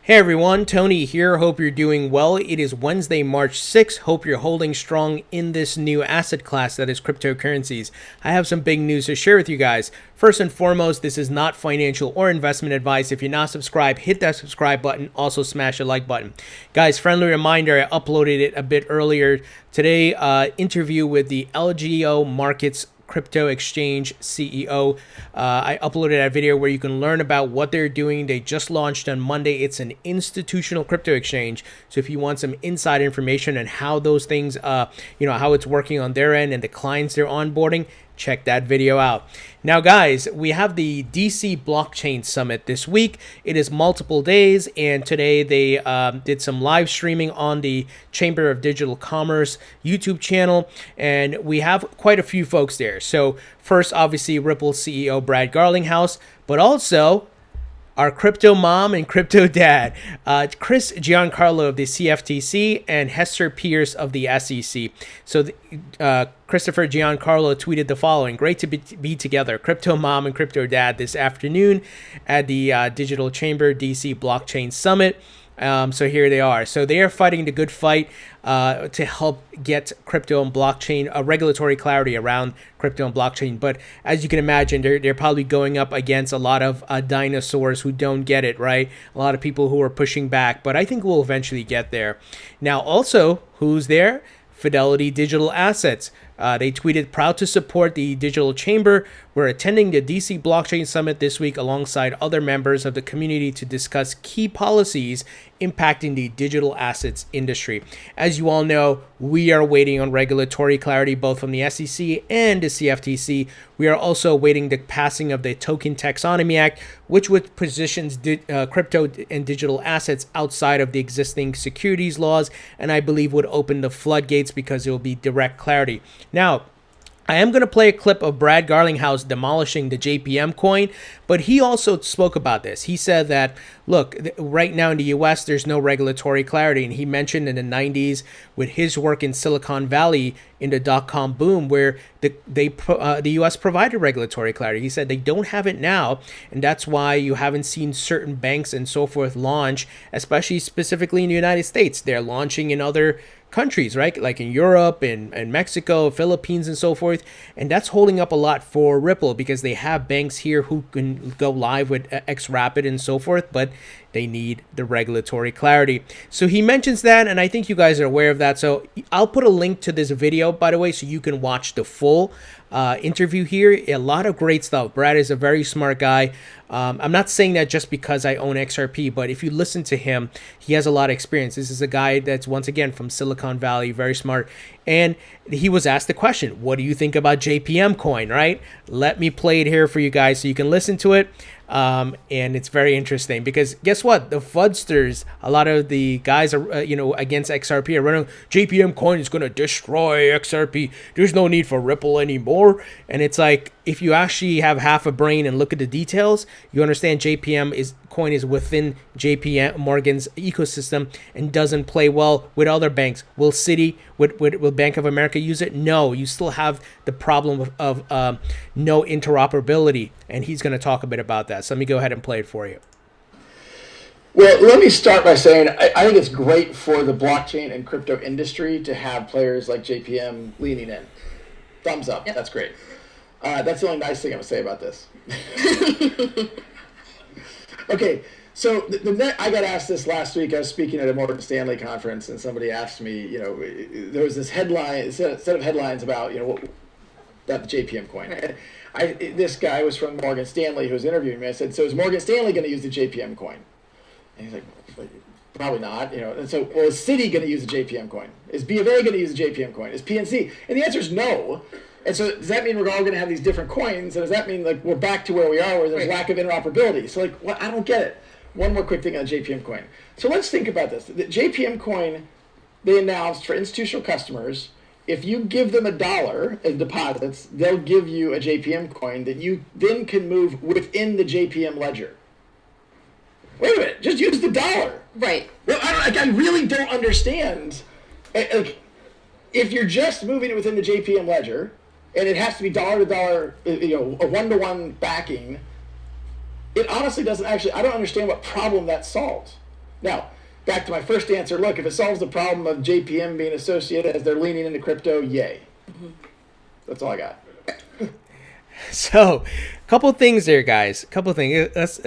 Hey everyone, Tony here. Hope you're doing well. It is Wednesday, March 6th. Hope you're holding strong in this new asset class that is cryptocurrencies. I have some big news to share with you guys. First and foremost, this is not financial or investment advice. If you're not subscribed, hit that subscribe button. Also smash the like button. Guys, friendly reminder, I uploaded it a bit earlier today. Interview with the LGO Markets crypto exchange CEO. I uploaded a video where you can learn about what they're doing. They just launched on Monday. It's an institutional crypto exchange. So if you want some inside information on how those things, how it's working on their end and the clients they're onboarding, check that video out. Now, guys, we have the DC Blockchain Summit this week. It is multiple days, and today they did some live streaming on the Chamber of Digital Commerce YouTube channel, and we have quite a few folks there. So first, obviously, Ripple CEO Brad Garlinghouse, but also our crypto mom and crypto dad, Giancarlo of the CFTC and Hester Peirce of the SEC. So Christopher Giancarlo tweeted the following: "Great to be together, crypto mom and crypto dad, this afternoon at the Digital Chamber DC Blockchain Summit." So here they are. So they are fighting the good fight to help get crypto and blockchain, regulatory clarity around crypto and blockchain. But as you can imagine, they're probably going up against a lot of dinosaurs who don't get it, right? A lot of people who are pushing back. But I think we'll eventually get there. Now, also, who's there? Fidelity Digital Assets. They tweeted, "Proud to support the Digital Chamber. We're attending the DC Blockchain Summit this week alongside other members of the community to discuss key policies impacting the digital assets industry." As you all know, we are waiting on regulatory clarity both from the SEC and the CFTC. We are also awaiting the passing of the Token Taxonomy Act, which would positions crypto and digital assets outside of the existing securities laws, and I believe would open the floodgates because it will be direct clarity. Now, I am going to play a clip of Brad Garlinghouse demolishing the JPM coin, but he also spoke about this. He said that, look, right now in the US, there's no regulatory clarity. And he mentioned in the 90s with his work in Silicon Valley in the dot-com boom where the US provided regulatory clarity. He said they don't have it now. And that's why you haven't seen certain banks and so forth launch, especially specifically in the United States. They're launching in other countries, right? Like in Europe and Mexico, Philippines, and so forth. And that's holding up a lot for Ripple because they have banks here who can go live with xRapid and so forth, but they need the regulatory clarity. So he mentions that, and I think you guys are aware of that. So I'll put a link to this video, by the way, so you can watch the full interview here. A lot of great stuff. Brad is a very smart guy. I'm not saying that just because I own XRP, but if you listen to him, he has a lot of experience. This is a guy that's, once again, from Silicon Valley, very smart. And he was asked the question, what do you think about JPM Coin, right? Let me play it here for you guys so you can listen to it. And it's very interesting because guess what? The FUDsters, a lot of the guys are, against XRP are running, JPM Coin is going to destroy XRP. There's no need for Ripple anymore. And it's like, if you actually have half a brain and look at the details, you understand JPM coin is within JP Morgan's ecosystem and doesn't play well with other banks. Will Citi, will Bank of America use it? No, you still have the problem of no interoperability, and he's going to talk a bit about that. So let me go ahead and play it for you. Well, let me start by saying I think it's great for the blockchain and crypto industry to have players like JPM leaning in. Thumbs up. Yep. That's great. That's the only nice thing I'm going to say about this. Okay, so I got asked this last week. I was speaking at a Morgan Stanley conference, and somebody asked me, there was this set of headlines about, about the JPM coin. This guy was from Morgan Stanley who was interviewing me. I said, so is Morgan Stanley going to use the JPM coin? And he's like, probably not. And so, well, is Citi going to use the JPM coin? Is B of A going to use the JPM coin? Is PNC? And the answer is no. And so does that mean we're all going to have these different coins? And does that mean we're back to where we are, where there's lack of interoperability? So I don't get it. One more quick thing on JPM coin. So let's think about this. The JPM coin, they announced for institutional customers, if you give them $1 in deposits, they'll give you a JPM coin that you then can move within the JPM ledger. Wait a minute, just use the $1. Right. Well, I really don't understand. If you're just moving it within the JPM ledger, and it has to be dollar to dollar, a one-to-one backing, it honestly doesn't actually, I don't understand what problem that solves. Now, back to my first answer. Look, if it solves the problem of JPM being associated as they're leaning into crypto, yay. That's all I got. So, a couple things there, guys. A couple things. Let's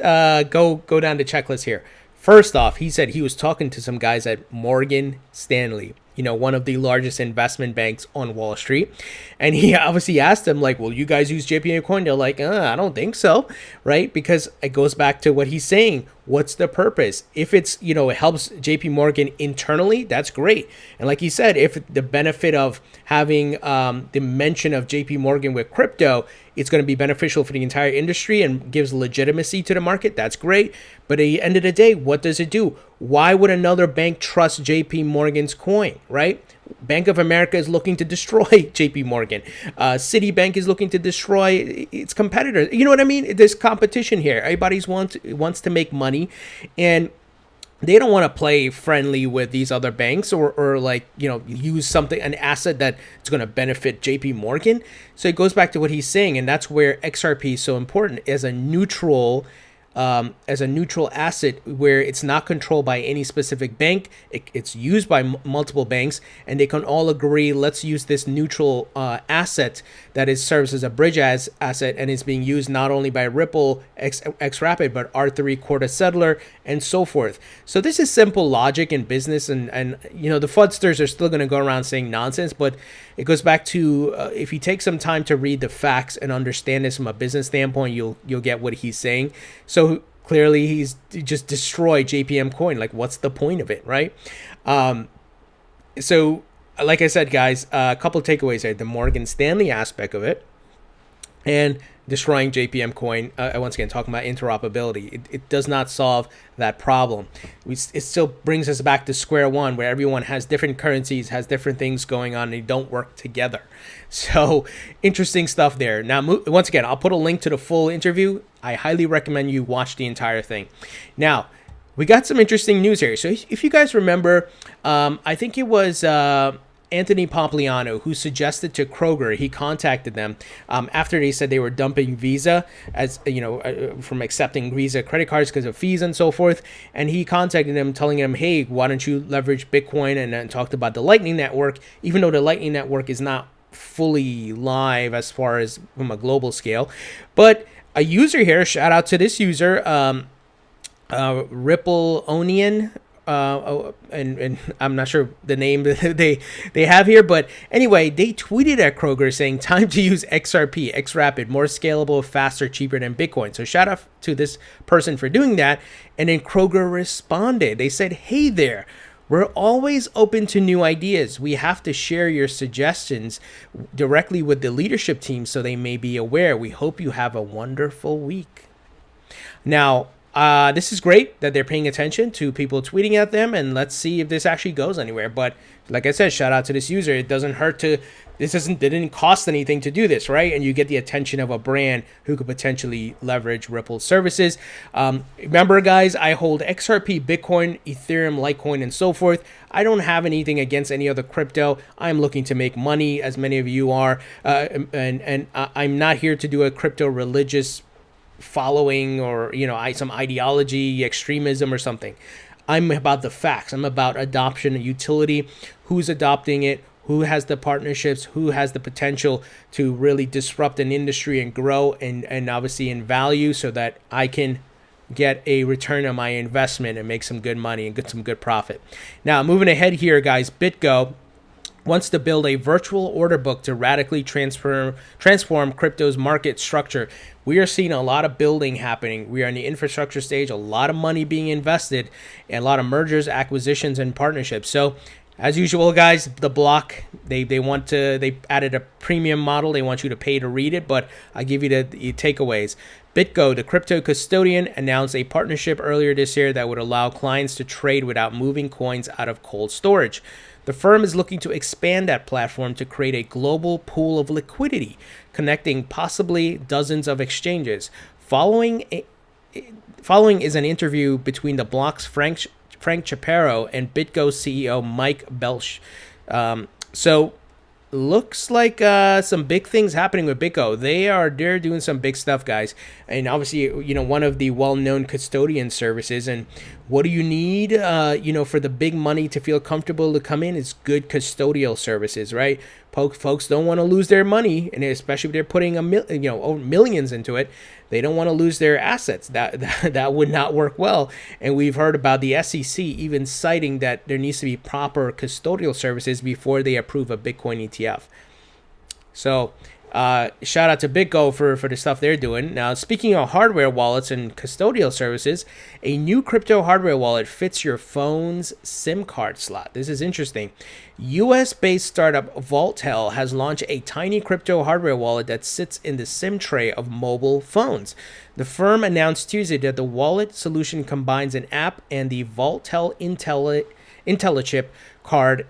go down the checklist here. First off, he said he was talking to some guys at Morgan Stanley, one of the largest investment banks on Wall Street. And he obviously asked them, like, will you guys use JPM Coin? They're like, I don't think so, right? Because it goes back to what he's saying. What's the purpose? If it's, it helps JP Morgan internally, that's great. And like he said, if the benefit of having the mention of JP Morgan with crypto, it's going to be beneficial for the entire industry and gives legitimacy to the market, that's great. But at the end of the day, what does it do? Why would another bank trust JP Morgan's coin, right? Bank of America is looking to destroy JP Morgan. Citibank is looking to destroy its competitors. You know what I mean? There's competition here. Everybody wants to make money, and they don't want to play friendly with these other banks or use an asset that's going to benefit JP Morgan. So it goes back to what he's saying, and that's where XRP is so important as a neutral asset where it's not controlled by any specific bank. It's used by multiple banks, and they can all agree, let's use this neutral asset that serves as a bridge asset, and is being used not only by Ripple, xRapid, but R3, Corda Settler, and so forth. So this is simple logic in business, and the FUDsters are still going to go around saying nonsense, but it goes back to if you take some time to read the facts and understand this from a business standpoint, you'll get what he's saying. So clearly he's just destroyed JPM Coin. Like, what's the point of it, right? So like I said, guys, a couple of takeaways there. The Morgan Stanley aspect of it and destroying JPM Coin. Once again, talking about interoperability. It does not solve that problem. It still brings us back to square one, where everyone has different currencies, has different things going on, and they don't work together. So interesting stuff there. Now, once again, I'll put a link to the full interview. I highly recommend you watch the entire thing. Now, we got some interesting news here. So if you guys remember, I think it was Anthony Pompliano who suggested to Kroger, he contacted them after they said they were dumping Visa from accepting Visa credit cards because of fees and so forth. And he contacted them telling them, hey, why don't you leverage Bitcoin? And then talked about the Lightning Network, even though the Lightning Network is not fully live as far as from a global scale. But a user here, shout out to this user, Ripple Onion, and I'm not sure the name that they have here, but anyway, they tweeted at Kroger saying, time to use XRP, xRapid, more scalable, faster, cheaper than Bitcoin. So shout out to this person for doing that. And then Kroger responded. They said, hey there, we're always open to new ideas. We have to share your suggestions directly with the leadership team so they may be aware. We hope you have a wonderful week. Now, this is great that they're paying attention to people tweeting at them, and let's see if this actually goes anywhere. But like I said, shout out to this user. It doesn't hurt to, it didn't cost anything to do this, right? And you get the attention of a brand who could potentially leverage Ripple's services. Remember, guys, I hold XRP, Bitcoin, Ethereum, Litecoin, and so forth. I don't have anything against any other crypto. I'm looking to make money, as many of you are, and I'm not here to do a crypto religious following or some ideology, extremism or something. I'm about the facts. I'm about adoption and utility. Who's adopting it? Who has the partnerships? Who has the potential to really disrupt an industry and grow and obviously in value so that I can get a return on my investment and make some good money and get some good profit. Now, moving ahead here, guys, BitGo wants to build a virtual order book to radically transform crypto's market structure. We are seeing a lot of building happening. We are in the infrastructure stage, a lot of money being invested, and a lot of mergers, acquisitions, and partnerships. So, as usual, guys, the block, they added a premium model. They want you to pay to read it, but I give you the takeaways. BitGo, the crypto custodian, announced a partnership earlier this year that would allow clients to trade without moving coins out of cold storage. The firm is looking to expand that platform to create a global pool of liquidity, connecting possibly dozens of exchanges. Following is an interview between the block's Frank Chaparro and BitGo CEO Mike Belch. So looks like some big things happening with BitGo. They're doing some big stuff, guys. And obviously, one of the well-known custodian services. And what do you need, for the big money to feel comfortable to come in? Is good custodial services, right? Folks don't want to lose their money, and especially if they're putting millions into it. They don't want to lose their assets. That would not work well. And we've heard about the SEC even citing that there needs to be proper custodial services before they approve a Bitcoin ETF. So shout out to BitGo for the stuff they're doing. Now, speaking of hardware wallets and custodial services, a new crypto hardware wallet fits your phone's SIM card slot. This is interesting. US-based startup VaultTel has launched a tiny crypto hardware wallet that sits in the SIM tray of mobile phones. The firm announced Tuesday that the wallet solution combines an app and the VaultTel IntelliChip card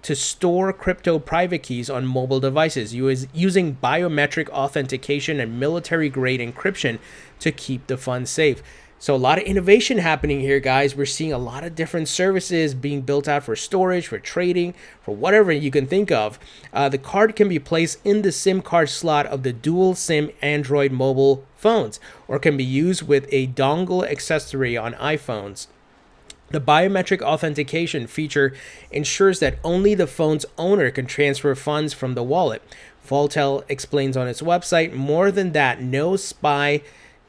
to store crypto private keys on mobile devices using biometric authentication and military-grade encryption to keep the funds safe. So a lot of innovation happening here, guys. We're seeing a lot of different services being built out for storage, for trading, for whatever you can think of. The card can be placed in the SIM card slot of the dual SIM Android mobile phones, or can be used with a dongle accessory on iPhones. The biometric authentication feature ensures that only the phone's owner can transfer funds from the wallet. VaultTel explains on its website, more than that, no spy,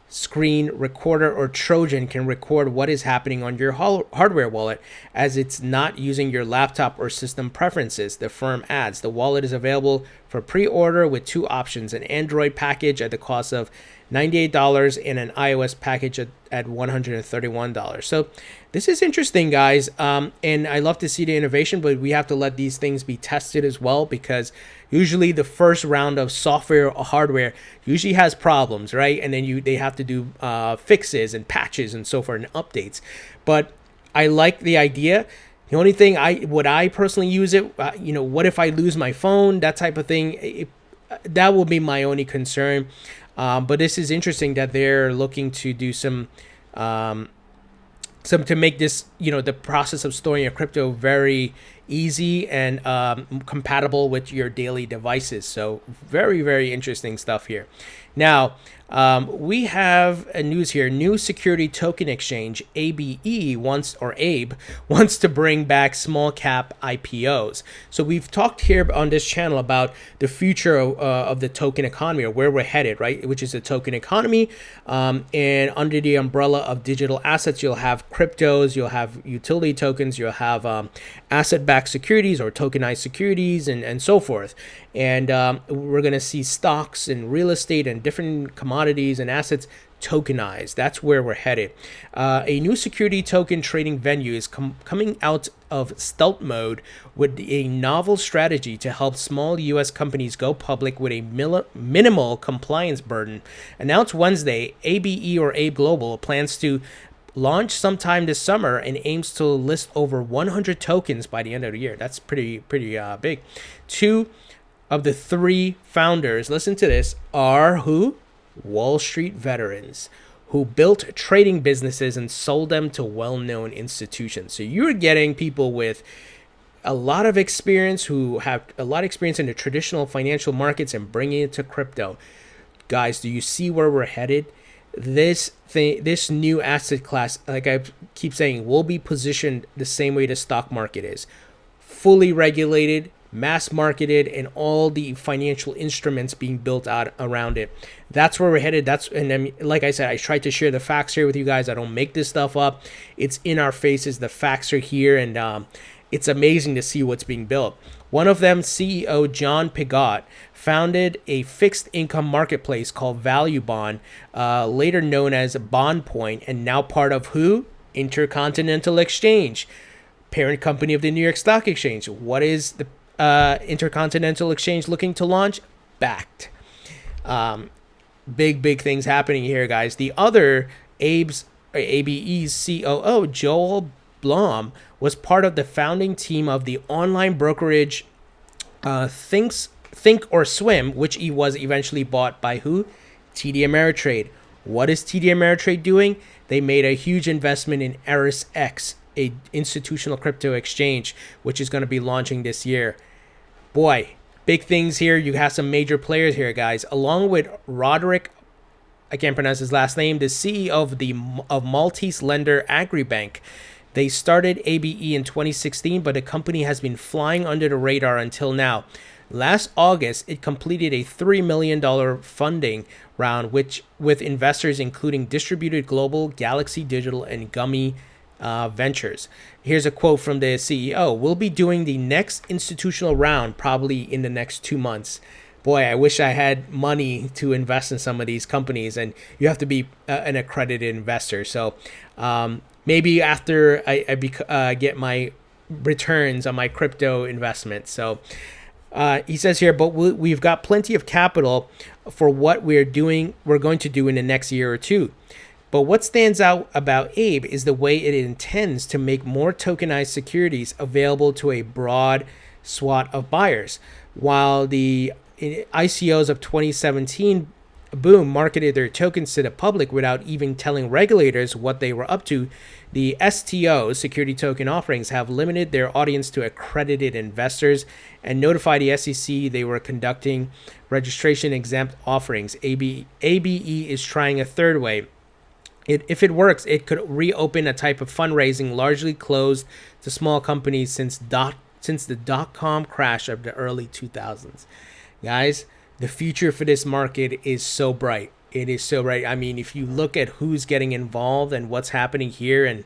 screen recorder, or Trojan can record what is happening on your hardware wallet, as it's not using your laptop or system preferences. The firm adds the wallet is available for pre-order with two options: an Android package at the cost of $98 and an iOS package at $131. So this is interesting, guys. And I love to see the innovation, but we have to let these things be tested as well, because usually the first round of software or hardware usually has problems, right? And then they have to do fixes and patches and so forth and updates. But I like the idea. The only thing would I personally use it, what if I lose my phone, that type of thing, that will be my only concern. But this is interesting that they're looking to do some to make this, the process of storing your crypto very easy and compatible with your daily devices. So very, very interesting stuff here. Now, we have a news here. New security token exchange, ABE, wants to bring back small cap IPOs. So we've talked here on this channel about the future of the token economy, or where we're headed, right? Which is the token economy. And under the umbrella of digital assets, you'll have cryptos, you'll have utility tokens, you'll have asset-backed securities or tokenized securities, and so forth. And we're going to see stocks and real estate and different commodities and assets tokenized. That's where we're headed. A new security token trading venue is coming out of stealth mode with a novel strategy to help small U.S. companies go public with a minimal compliance burden. Announced Wednesday, ABE or Abe Global plans to launch sometime this summer and aims to list over 100 tokens by the end of the year. That's pretty big. Two of the three founders, listen to this, are who? Wall Street veterans who built trading businesses and sold them to well-known institutions. So you're getting people with a lot of experience, who have a lot of experience in the traditional financial markets, and bringing it to crypto. Guys, do you see where we're headed? This new asset class, like I keep saying, will be positioned the same way the stock market is. Fully regulated, mass marketed, and all the financial instruments being built out around it. That's where we're headed. Like I said, I tried to share the facts here with you guys. I don't make this stuff up. It's in our faces. The facts are here, and it's amazing to see what's being built. One of them, CEO John Pigot, founded a fixed income marketplace called Value Bond, later known as Bond Point, and now part of who? Intercontinental Exchange, parent company of the New York Stock Exchange. What is the Intercontinental Exchange looking to launch? Backed. Big things happening here, guys. The other ABE's COO, Joel Blum, was part of the founding team of the online brokerage Think or Swim, which he was eventually bought by who? TD Ameritrade. What is TD Ameritrade doing? They made a huge investment in Eris X, a institutional crypto exchange, which is going to be launching this year. Boy, big things here. You have some major players here, guys, along with Roderick, I can't pronounce his last name, the CEO of Maltese lender Agribank. They started ABE in 2016, but the company has been flying under the radar until now. Last August, it completed a $3 million funding round, which with investors including Distributed Global, Galaxy Digital, and Gummy Ventures. Here's a quote from the CEO. We'll be doing the next institutional round probably in the next 2 months. Boy, I wish I had money to invest in some of these companies, and you have to be an accredited investor. So maybe after I get my returns on my crypto investment. So he says here, but we've got plenty of capital for what we're going to do in the next year or two. But what stands out about Abe is the way it intends to make more tokenized securities available to a broad swath of buyers. While the ICOs of 2017 boom marketed their tokens to the public without even telling regulators what they were up to, the STO, security token offerings, have limited their audience to accredited investors and notified the SEC they were conducting registration exempt offerings. ABE is trying a third way. If it works, it could reopen a type of fundraising largely closed to small companies since the dot-com crash of the early 2000s. Guys, the future for this market is so bright. It is so bright. I mean, if you look at who's getting involved and what's happening here, and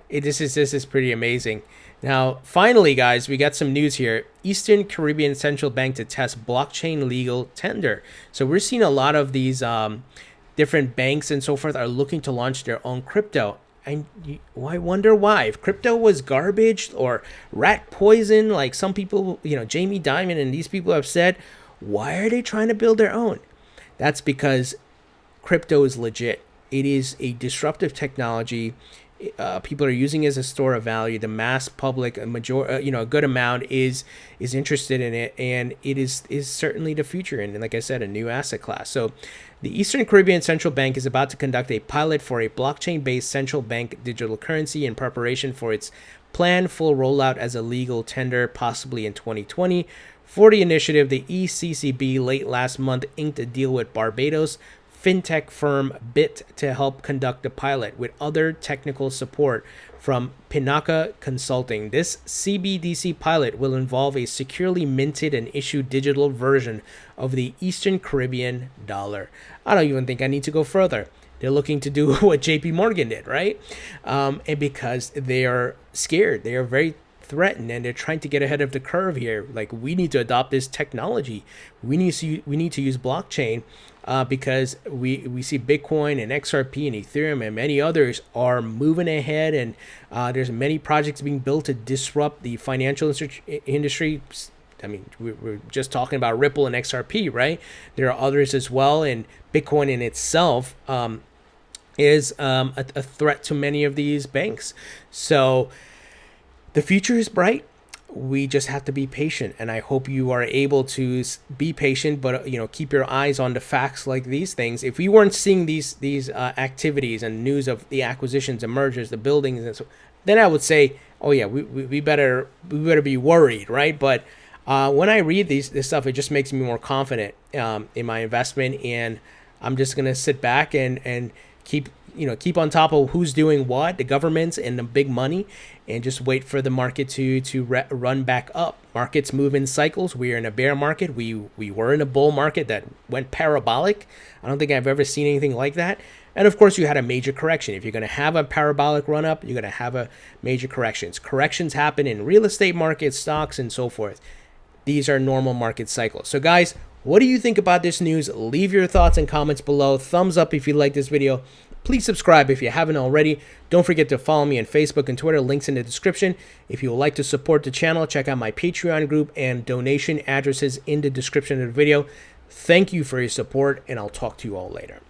this is pretty amazing. Now, finally, guys, we got some news here. Eastern Caribbean Central Bank to test blockchain legal tender. So we're seeing a lot of these different banks and so forth are looking to launch their own crypto. I wonder why. If crypto was garbage or rat poison, like some people, Jamie Dimon and these people have said, why are they trying to build their own? That's because crypto is legit. It is a disruptive technology. People are using it as a store of value. The mass public, a good amount is interested in it, and it is certainly the future. And like I said, a new asset class. So, the Eastern Caribbean Central Bank is about to conduct a pilot for a blockchain-based central bank digital currency in preparation for its planned full rollout as a legal tender, possibly in 2020. For the initiative, the ECCB late last month inked a deal with Barbados fintech firm Bit to help conduct the pilot with other technical support from Pinnaca Consulting. This CBDC pilot will involve a securely minted and issued digital version of the Eastern Caribbean dollar. I don't even think I need to go further. They're looking to do what JP Morgan did, right? And because they are scared, they are very threatened, and they're trying to get ahead of the curve here. Like, we need to adopt this technology. We need to use blockchain because we see Bitcoin and XRP and Ethereum and many others are moving ahead, and there's many projects being built to disrupt the financial industry. I mean, we're just talking about Ripple and XRP, right? There are others as well, and Bitcoin in itself is a threat to many of these banks. So the future is bright. We just have to be patient, and I hope you are able to be patient, but keep your eyes on the facts like these things. If we weren't seeing these activities and news of the acquisitions and mergers, the buildings, and so, then I would say, oh yeah, we better be worried, right? But when I read this stuff, it just makes me more confident in my investment, and I'm just gonna sit back and keep on top of who's doing what, the governments and the big money, and just wait for the market to run back up. Markets move in cycles. We are in a bear market. We were in a bull market that went parabolic. I don't think I've ever seen anything like that. And of course, you had a major correction. If you're going to have a parabolic run up, you're going to have a major corrections. Corrections happen in real estate markets, stocks, and so forth. These are normal market cycles. So guys, what do you think about this news? Leave your thoughts and comments below. Thumbs up if you like this video. Please subscribe if you haven't already. Don't forget to follow me on Facebook and Twitter. Links in the description. If you would like to support the channel, check out my Patreon group and donation addresses in the description of the video. Thank you for your support, and I'll talk to you all later.